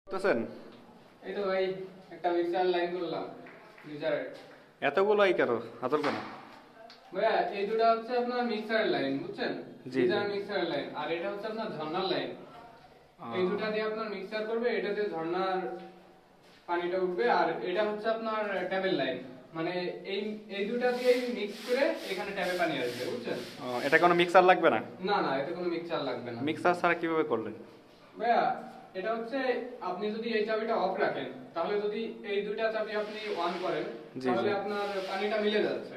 করতেছেন? এই তো ভাই একটা মিক্সার লাইন করলাম মিক্সারের। এতগুলো এই কেন হাতল কেন? ভাইয়া এই দুটো হচ্ছে আপনার মিক্সারের লাইন, বুঝছেন? জি, জি। মিক্সারের লাইন, আর এটা হচ্ছে আপনার ঝর্ণার লাইন। এই দুটা দিয়ে আপনার মিক্সার করবে, এটাতে ঝর্ণার পানিটা উঠবে, আর এটা হচ্ছে আপনার ট্যাপের লাইন। মানে এই এই দুটা দিয়ে মিক্স করে এখানে ট্যাপে পানি আসবে, বুঝছেন? এটা কোনো মিক্সার লাগবে না? না না, এতে কোনো মিক্সার লাগবে না। মিক্সার ছাড়া কিভাবে করলেন? ভাইয়া এটা হচ্ছে, আপনি যদি এই চাবিটা অফ রাখেন, তাহলে যদি এই দুইটা চাবি আপনি অন করেন, জি, তাহলে জি। আপনার পানিটা মিলে যাচ্ছে।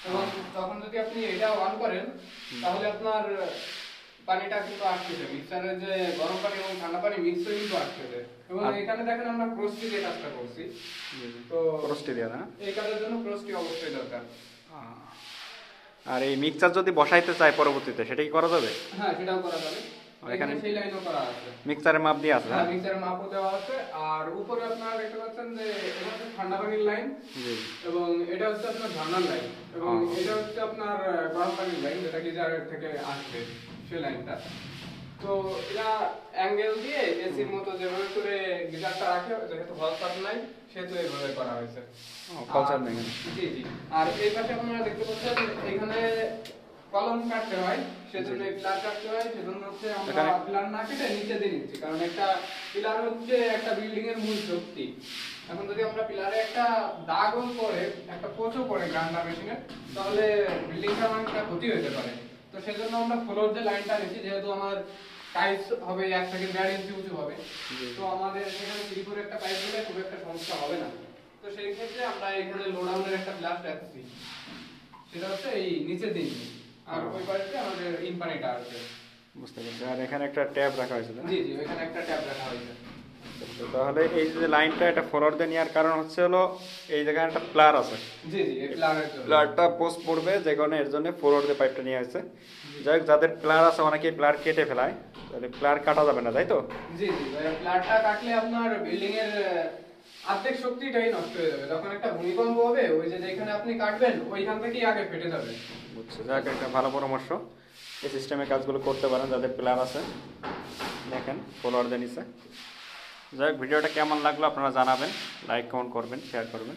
এবং তখন যদি আপনি এটা অন করেন, তাহলে আপনার পানিটা কিন্তু আসতেছে, মিক্সারের যে গরম পানি এবং ঠান্ডা পানি মিক্স হয়ে কিন্তু আসতেছে। এবং এখানে দেখেন আমরা ক্রোস্টি দিয়ে কাজটা করছি। তো ক্রোস্টি দিয়ে না? এই কাজের জন্য ক্রোস্টি অবশ্যই দরকার। আর এই মিক্সার যদি বসাইতে চাই পরবর্তীতে, সেটা কি করা যাবে? হ্যাঁ, সেটাও করা যাবে। এখানে এখানে সেই লাইনও করা আছে। মিক্সারের মাপ দিয়ে আছে? হ্যাঁ, মিক্সারের মাপও দেওয়া আছে। আর উপরে আপনারা দেখতে পাচ্ছেন যে এটা হচ্ছে ঠান্ডা পানির লাইন, জি। এবং এটা হচ্ছে আপনার ঝর্ণার লাইন, এবং এটা হচ্ছে আপনার গরম পানির লাইন, যেটা গিজারের থেকে আসবে সেই লাইনটা। তো এটা অ্যাঙ্গেল দিয়ে এসির মতো যেভাবে করে গিজারটা রাখে, যেহেতু হল পাত নাই, সেহেতু এইভাবে করা হয়েছে। কালচার নেই। জি জি। আর এই পাশে আপনারা দেখতে পাচ্ছেন এখানে কলম কাটতে হয়, সেজন্য পিলার কাটতে হয়, সেজন্য হচ্ছে আমরা পিলার না কেটে নিচে দিয়ে নিচ্ছি, কারণ একটা পিলার হচ্ছে একটা বিল্ডিং এর মূল শক্তি। এখন যদি আমরা পিলারে একটা দাগও পড়ে, একটা কোচও পড়ে গ্রাইন্ডার মেশিনে, তাহলে বিল্ডিংটা অনেকটা ক্ষতি হতে পারে। তো সেজন্য আমরা ফ্লোর যে লাইনটা নিচ্ছি, যেহেতু আমার টাইলস হবে 1 থেকে 1.5 ইঞ্চি উঁচু হবে, তো আমাদের সেখানে ত্রিপুরে একটা পাইপ দিলে খুব একটা সমস্যা হবে না। তো সেই ক্ষেত্রে আমরা এখানে লোডাউনের একটা প্লাস রাখছি, সেটা হচ্ছে এই নিচের দিন, আর ওই পাশে আমাদের ইন পানিটা আছে। বুঝতে পারছি। আর এখানে একটা ট্যাপ রাখা হয়েছে না? জি জি, ওখানে একটা ট্যাপ রাখা হয়েছে। তাহলে এই যে লাইনটা এটা ফরওয়ার্ড দিয়ে নেওয়ার কারণ হচ্ছে হলো এই জায়গায় একটা প্লার আছে। জি জি, এই প্লারের জন্য। প্লারটা পোস্ট পড়বে, যে কারণে এর জন্য ফরওয়ার্ড দিয়ে পাইপটা নিয়ে আসছে। যাই হোক, যাদের প্লার আছে অনেকে প্লার কেটে ফেলায়, তাহলে প্লার কাটা যাবে না, তাই তো? জি জি, প্লারটা কাটলে আপনার বিল্ডিং এর অর্ধেক শক্তিটাই নষ্ট হয়ে যাবে। যখন একটা ভূমিকম্প হবে, ওই যে যেখানে আপনি কাটবেন ওইখান থেকেই আগে ফেটে যাবে। বুঝছি। যাক, একটা ভালো পরামর্শ। এই সিস্টেমে কাজগুলো করতে পারেন যাদের প্লার আছে। দেখেন ফলোয়ার দিয়ে নিচ্ছে। যাই হোক, ভিডিওটা কেমন লাগলো আপনারা জানাবেন, লাইক কমেন্ট করবেন, শেয়ার করবেন।